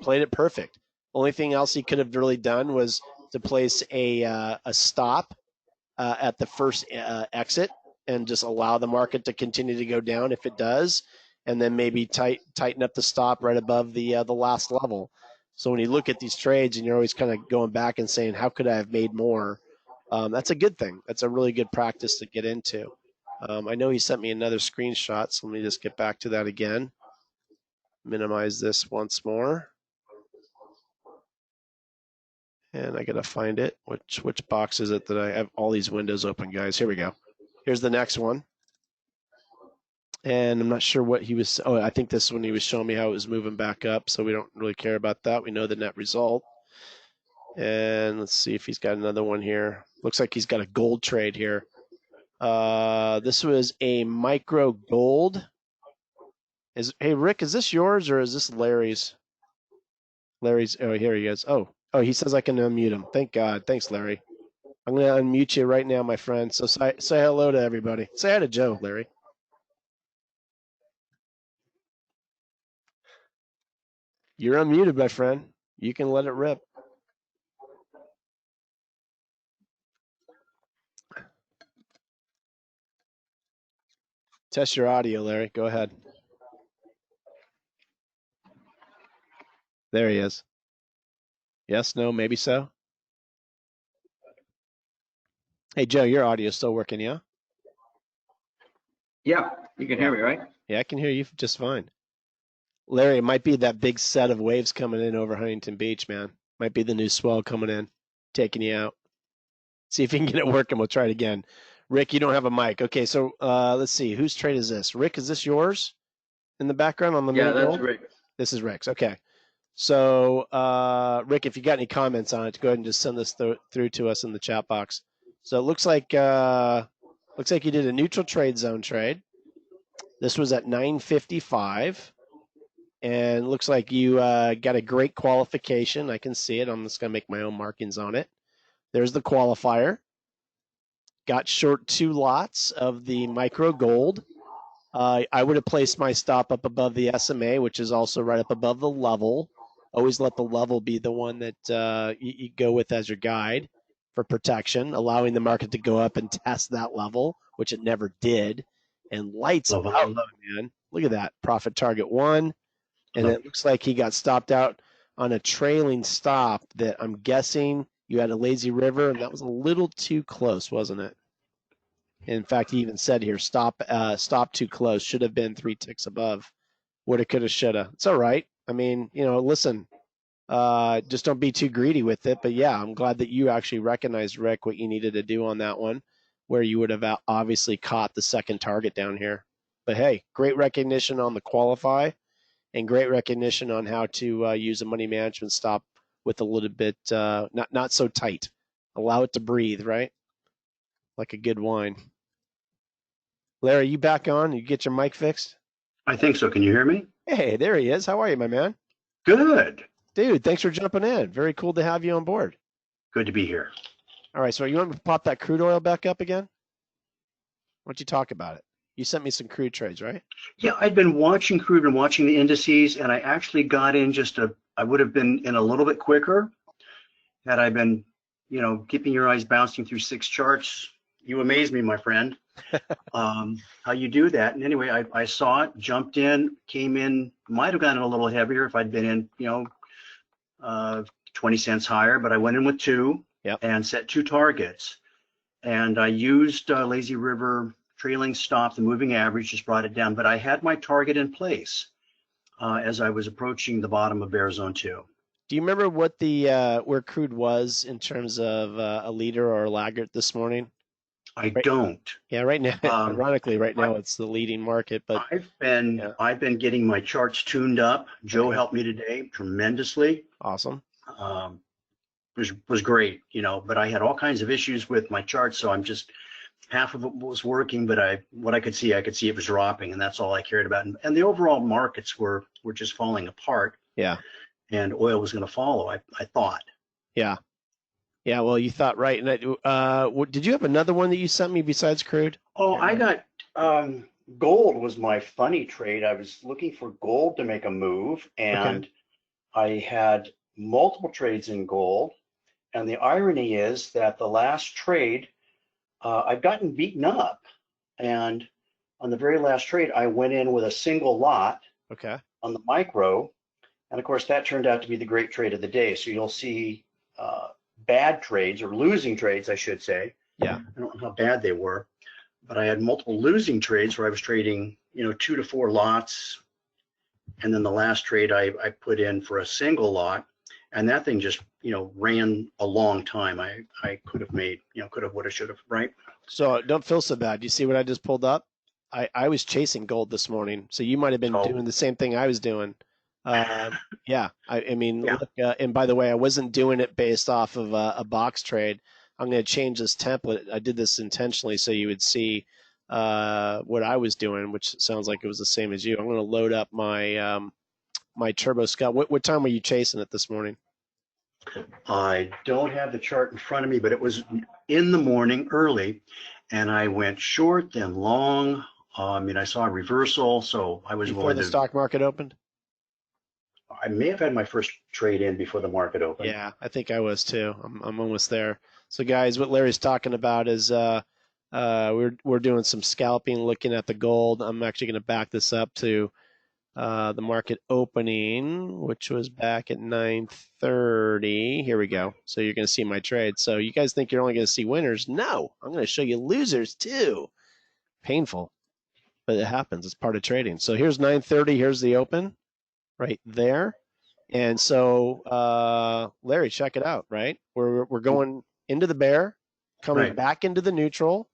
played it perfect. Only thing else he could have really done was to place a stop at the first exit and just allow the market to continue to go down if it does, and then maybe tighten up the stop right above the last level. So when you look at these trades and you're always kind of going back and saying, how could I have made more? That's a good thing. That's a really good practice to get into. I know he sent me another screenshot, so let me just get back to that again. Minimize this once more. And I got to find it. Which box is it that I have all these windows open, guys? Here we go. Here's the next one. And I'm not sure what he was. Oh, I think this is when he was showing me how it was moving back up. So we don't really care about that. We know the net result. And let's see if he's got another one here. Looks like he's got a gold trade here. This was a micro gold. Hey, Rick, is this yours or is this Larry's? Larry's. Oh, here he is. Oh, he says I can unmute him. Thank God. Thanks, Larry. I'm going to unmute you right now, my friend. So say hello to everybody. Say hi to Joe, Larry. You're unmuted, my friend. You can let it rip. Test your audio, Larry. Go ahead. There he is. Yes, no, maybe so. Hey, Joe, your audio is still working, yeah? Yeah, you can hear me, right? Yeah, I can hear you just fine. Larry, it might be that big set of waves coming in over Huntington Beach, man. Might be the new swell coming in, taking you out. See if you can get it working. We'll try it again. Rick, you don't have a mic. Okay, so let's see. Whose trade is this? Rick, is this yours in the background on the Yeah, middle? that's Rick. This is Rick's. Okay. So, Rick, if you got any comments on it, go ahead and just send this through to us in the chat box. So it looks like you did a neutral trade zone trade. This was at 9:55, and looks like you got a great qualification. I can see it. I'm just gonna make my own markings on it. There's the qualifier. Got short 2 lots of the micro gold. I would have placed my stop up above the SMA, which is also right up above the level. Always let the level be the one that you go with as your guide for protection, allowing the market to go up and test that level, which it never did. And lights Love, out, love. man. Look at that. Profit target 1. And Love. it looks like he got stopped out on a trailing stop that I'm guessing you had a lazy river, and that was a little too close, wasn't it? In fact, he even said here, stop too close. Should have been 3 ticks above. Woulda, coulda, shoulda. It's all right. I mean, listen, just don't be too greedy with it. But yeah, I'm glad that you actually recognized, Rick, what you needed to do on that one, where you would have obviously caught the second target down here. But hey, great recognition on the qualify, and great recognition on how to use a money management stop with a little bit not so tight. Allow it to breathe, right? Like a good wine. Larry, you back on? You get your mic fixed? I think so. Can you hear me? Hey, there he is. How are you, my man? Good. Dude, thanks for jumping in. Very cool to have you on board. Good to be here. All right, so you want me to pop that crude oil back up again? Why don't you talk about it? You sent me some crude trades, right? Yeah, I'd been watching crude and watching the indices, and I actually got in I would have been in a little bit quicker had I been, keeping your eyes bouncing through 6 charts. You amaze me, my friend. How you do that. And anyway, I saw it, jumped in, came in, might have gotten a little heavier if I'd been in, 20 cents higher, but I went in with 2 and set 2 targets. And I used Lazy River trailing stop, the moving average, just brought it down, but I had my target in place as I was approaching the bottom of Bear Zone 2. Do you remember what where crude was in terms of a leader or a laggard this morning? I don't. Yeah, right now, ironically, right now it's the leading market. But I've been getting my charts tuned up. Joe helped me today tremendously. Awesome. Was great, but I had all kinds of issues with my charts, so I'm just half of it was working, but what I could see it was dropping, and that's all I cared about. And the overall markets were just falling apart. Yeah. And oil was going to follow. I thought. Yeah. Yeah. Well, you thought right. And did you have another one that you sent me besides crude? Oh, I got gold was my funny trade. I was looking for gold to make a move, and I had multiple trades in gold. And the irony is that the last trade, I've gotten beaten up. And on the very last trade, I went in with a single lot on the micro. And of course, that turned out to be the great trade of the day. So you'll see bad trades, or losing trades, I should say. Yeah. I don't know how bad they were, but I had multiple losing trades where I was trading, 2 to 4 lots. And then the last trade I put in for a single lot. And that thing just, ran a long time. I could have made, could have, would have, should have, right? So don't feel so bad. You see what I just pulled up? I was chasing gold this morning. So you might have been doing the same thing I was doing. Yeah. I mean, look, and by the way, I wasn't doing it based off of a box trade. I'm going to change this template. I did this intentionally so you would see what I was doing, which sounds like it was the same as you. I'm going to load up my my Turbo Scout. What time were you chasing it this morning? I don't have the chart in front of me, but it was in the morning early, and I went short, then long. I saw a reversal, so I was before the stock market opened. I may have had my first trade in before the market opened. Yeah, I think I was too. I'm almost there. So guys, what Larry's talking about is we're doing some scalping, looking at the gold. I'm actually going to back this up to the market opening, which was back at 9:30. Here we go. So you're going to see my trade. So you guys think you're only going to see winners? No, I'm going to show you losers too. Painful, but it happens. It's part of trading. So here's 9:30. Here's the open right there. And so, Larry, check it out, right? We're going into the bear, coming back into the neutral.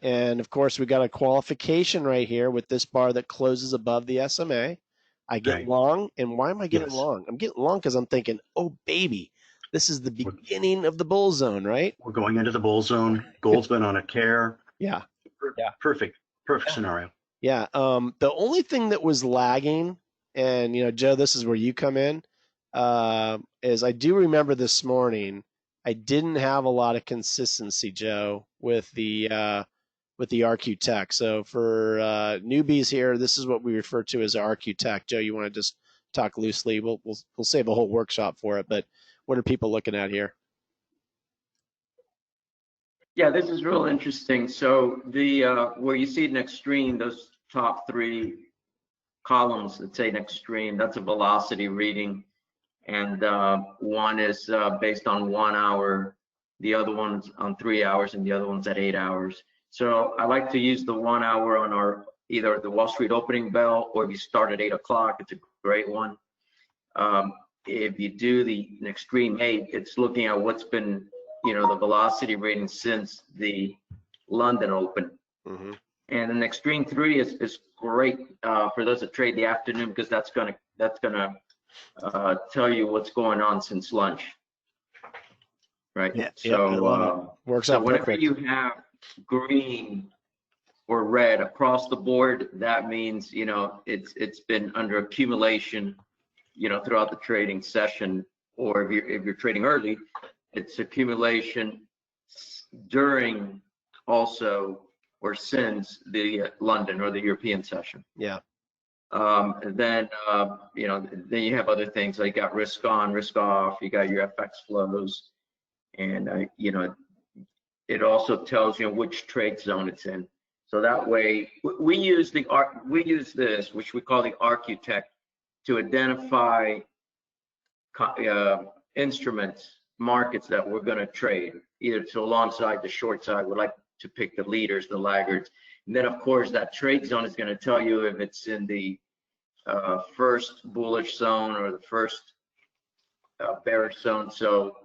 And of course, we got a qualification right here with this bar that closes above the SMA. I get long. And why am I getting long? I'm getting long because I'm thinking, oh, baby, this is the beginning of the bull zone, right? We're going into the bull zone. Gold's been on a tear. Yeah. Perfect scenario. Yeah. The only thing that was lagging, and Joe, this is where you come in, is I do remember this morning I didn't have a lot of consistency, Joe, with the RQ Tech. So for newbies here, this is what we refer to as RQ Tech. Joe, you want to just talk loosely? We'll save a whole workshop for it, but what are people looking at here? Yeah, this is real interesting. So the where you see an extreme, those top three columns that say an extreme, that's a velocity reading, and one is based on 1 hour, the other one's on 3 hours, and the other one's at 8 hours. So I like to use the 1 hour on our either the Wall Street opening bell, or if you start at 8 o'clock, it's a great one. If you do an extreme 8, it's looking at what's been, the velocity rating since the London Open. Mm-hmm. And an extreme 3 is great for those that trade the afternoon, because that's gonna tell you what's going on since lunch, right? Yeah, So I love it. Works so out whenever perfect. you have green or red across the board, that means it's been under accumulation, throughout the trading session. Or if you're trading early, it's accumulation during also or since the London or the European session. Yeah. And then then you have other things like you got risk on, risk off, you got your FX flows, and it also tells you which trade zone it's in. So that way we use this, which we call the Architect, to identify instruments, markets that we're going to trade, either to the long side, the short side. We like to pick the leaders, the laggards. And then of course that trade zone is going to tell you if it's in the first bullish zone or the first bearish zone. So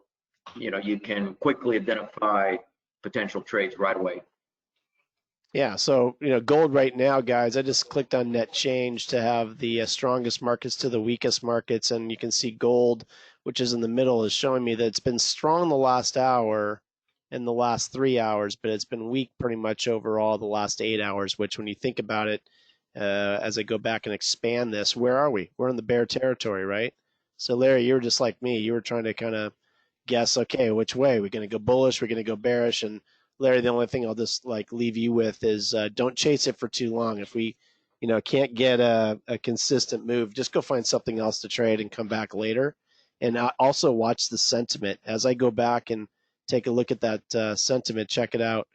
you can quickly identify potential trades right away. Yeah, so gold right now, guys, I just clicked on net change to have the strongest markets to the weakest markets, and you can see gold, which is in the middle, is showing me that it's been strong the last hour and the last 3 hours, but it's been weak pretty much overall the last 8 hours, which when you think about it, as I go back and expand this, where are we? We're in the bear territory, right? So Larry, you were just like me. You were trying to kind of guess, okay, which way? We're going to go bullish, we're going to go bearish, and Larry, the only thing I'll just leave you with is don't chase it for too long. If we, can't get a consistent move, just go find something else to trade and come back later. And also watch the sentiment as I go back and take a look at that sentiment. Check it out.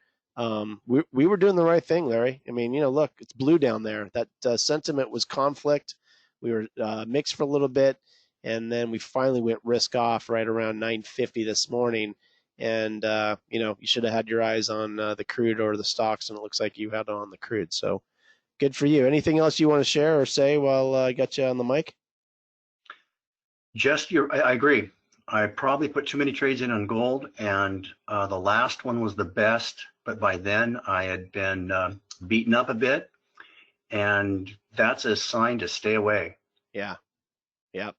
We were doing the right thing, Larry. I mean, look, it's blue down there. That sentiment was conflict. We were mixed for a little bit, and then we finally went risk off right around 9:50 this morning. And you should have had your eyes on the crude or the stocks, and it looks like you had on the crude. So good for you. Anything else you want to share or say while I got you on the mic? I agree. I probably put too many trades in on gold, and the last one was the best, but by then I had been beaten up a bit, and that's a sign to stay away. Yeah. Yep.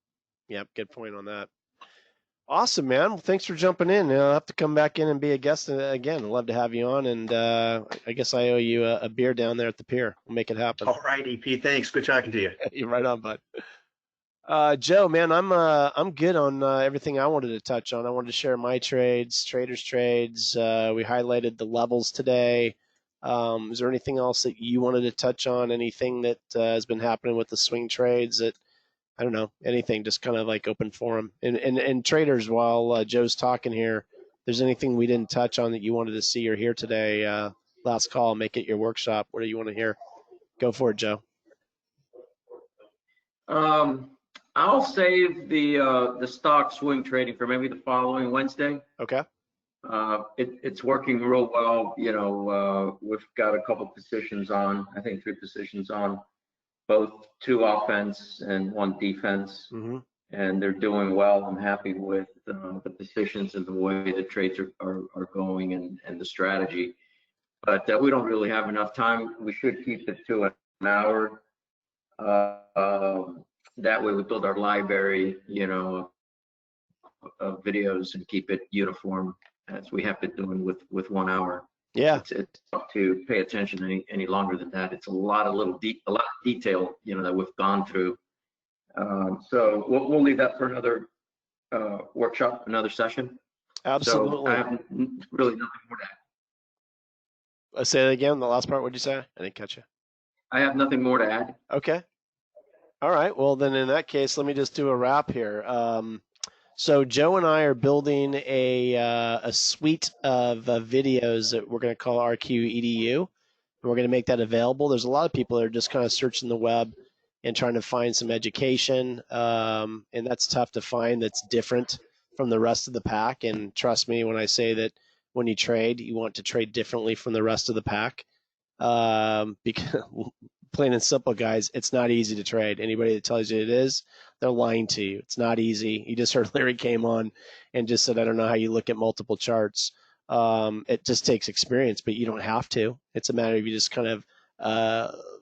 Good point on that. Awesome, man. Well, thanks for jumping in. I'll have to come back in and be a guest again. I'd love to have you on, and I guess I owe you a beer down there at the pier. We'll make it happen. All right, EP. Thanks. Good talking to you. You're right on, bud. Joe, man, I'm good on everything I wanted to touch on. I wanted to share my trades, traders' trades. We highlighted the levels today. Is there anything else that you wanted to touch on? Anything that has been happening with the swing trades that I don't know, anything, just kind of like open forum. And traders, while Joe's talking here, if there's anything we didn't touch on that you wanted to see or hear today, last call, make it your workshop. What do you want to hear? Go for it, Joe. I'll save the stock swing trading for maybe the following Wednesday. Okay. It's working real well. We've got a couple positions on, I think 3 positions on, both 2 offense and 1 defense, and they're doing well. I'm happy with the positions and the way the trades are going and the strategy. But we don't really have enough time. We should keep it to an hour. That way we build our library, of videos and keep it uniform as we have been doing with 1 hour. Yeah. It's tough to pay attention any longer than that. It's a lot of detail, that we've gone through. So we'll leave that for another workshop, another session. Absolutely. So I have really nothing more to add. Say that again. The last part. What'd you say? I didn't catch you. I have nothing more to add. Okay. All right. Well, then in that case, let me just do a wrap here. So Joe and I are building a suite of videos that we're going to call RQ EDU, and we're going to make that available. There's a lot of people that are just kind of searching the web and trying to find some education, and that's tough to find. That's different from the rest of the pack. And trust me when I say that when you trade, you want to trade differently from the rest of the pack. Because plain and simple, guys, it's not easy to trade. Anybody that tells you it is, they're lying to you. It's not easy. You just heard Larry came on and just said, I don't know how you look at multiple charts. It just takes experience, but you don't have to. It's a matter of you just kind of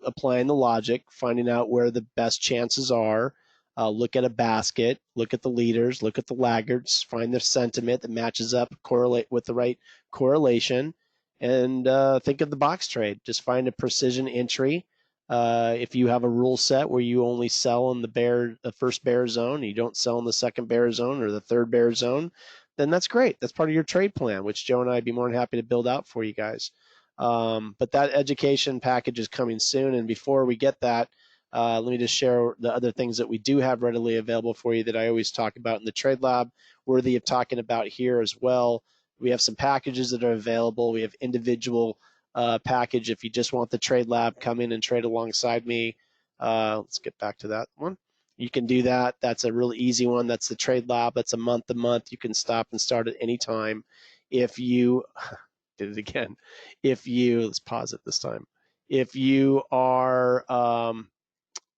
applying the logic, finding out where the best chances are. Look at a basket, look at the leaders, look at the laggards, find the sentiment that matches up, correlate with the right correlation, and think of the box trade. Just find a precision entry. If you have a rule set where you only sell in the first bear zone, you don't sell in the second bear zone or the third bear zone, then that's great. That's part of your trade plan, which Joe and I would be more than happy to build out for you guys. But that education package is coming soon. And before we get that, let me just share the other things that we do have readily available for you that I always talk about in the Trade Lab, worthy of talking about here as well. We have some packages that are available. We have individual package. If you just want the Trade Lab, come in and trade alongside me. Let's get back to that one. You can do that. That's a really easy one. That's the Trade Lab. That's a month to month. You can stop and start at any time. If you did it again. Let's pause it this time. If you are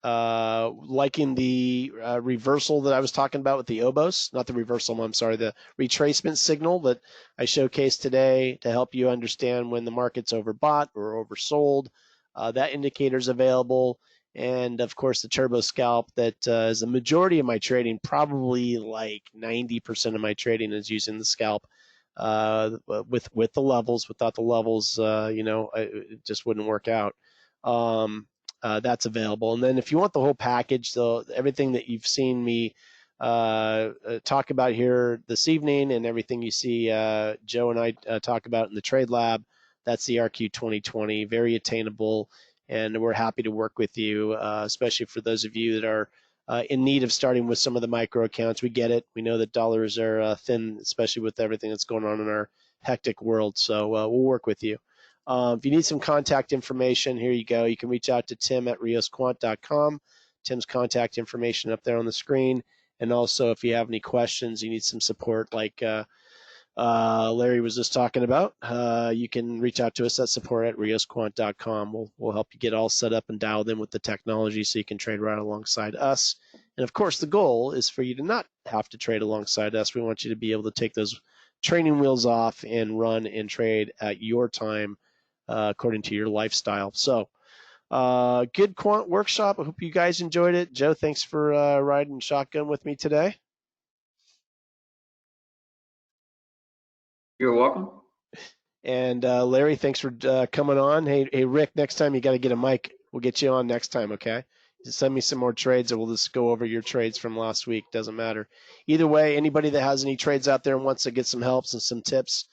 liking the reversal that I was talking about with the obos, not the reversal, I'm sorry, the retracement signal that I showcased today to help you understand when the market's overbought or oversold. That indicator is available. And of course, the turbo scalp that is the majority of my trading, probably like 90% of my trading is using the scalp with the levels. Without the levels, it just wouldn't work out. That's available. And then if you want the whole package, so everything that you've seen me talk about here this evening and everything you see Joe and I talk about in the Trade Lab, that's the RQ 2020, very attainable, and we're happy to work with you, especially for those of you that are in need of starting with some of the micro accounts. We get it. We know that dollars are thin, especially with everything that's going on in our hectic world, so we'll work with you. If you need some contact information, here you go. You can reach out to Tim at riosquant.com. Tim's contact information up there on the screen. And also, if you have any questions, you need some support like Larry was just talking about, you can reach out to us at support@riosquant.com. We'll help you get all set up and dialed in with the technology so you can trade right alongside us. And of course, the goal is for you to not have to trade alongside us. We want you to be able to take those training wheels off and run and trade at your time according to your lifestyle. So good Quant workshop. I hope you guys enjoyed it. Joe, thanks for riding shotgun with me today. You're welcome. And Larry, thanks for coming on. Hey, Rick, next time you got to get a mic. We'll get you on next time, okay? Just send me some more trades, or we'll just go over your trades from last week. Doesn't matter. Either way, anybody that has any trades out there and wants to get some helps and some tips,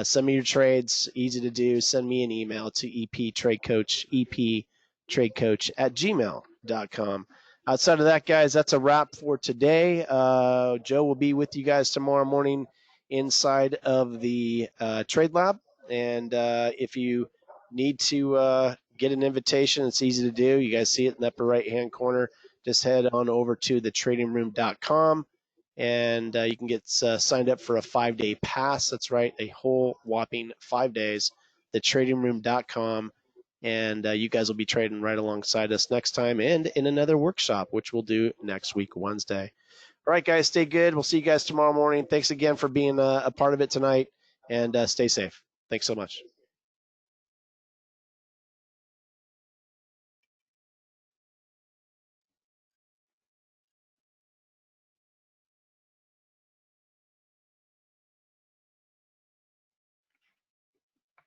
send me your trades. Easy to do. Send me an email to eptradecoach@gmail.com. Outside of that, guys, that's a wrap for today. Joe will be with you guys tomorrow morning inside of the Trade Lab. And if you need to get an invitation, it's easy to do. You guys see it in the upper right-hand corner. Just head on over to thetradingroom.com, and you can get signed up for a 5-day pass. That's right, a whole whopping 5 days. Thetradingroom.com, and you guys will be trading right alongside us next time and in another workshop, which we'll do next week, Wednesday. All right, guys, stay good. We'll see you guys tomorrow morning. Thanks again for being a part of it tonight, and stay safe. Thanks so much.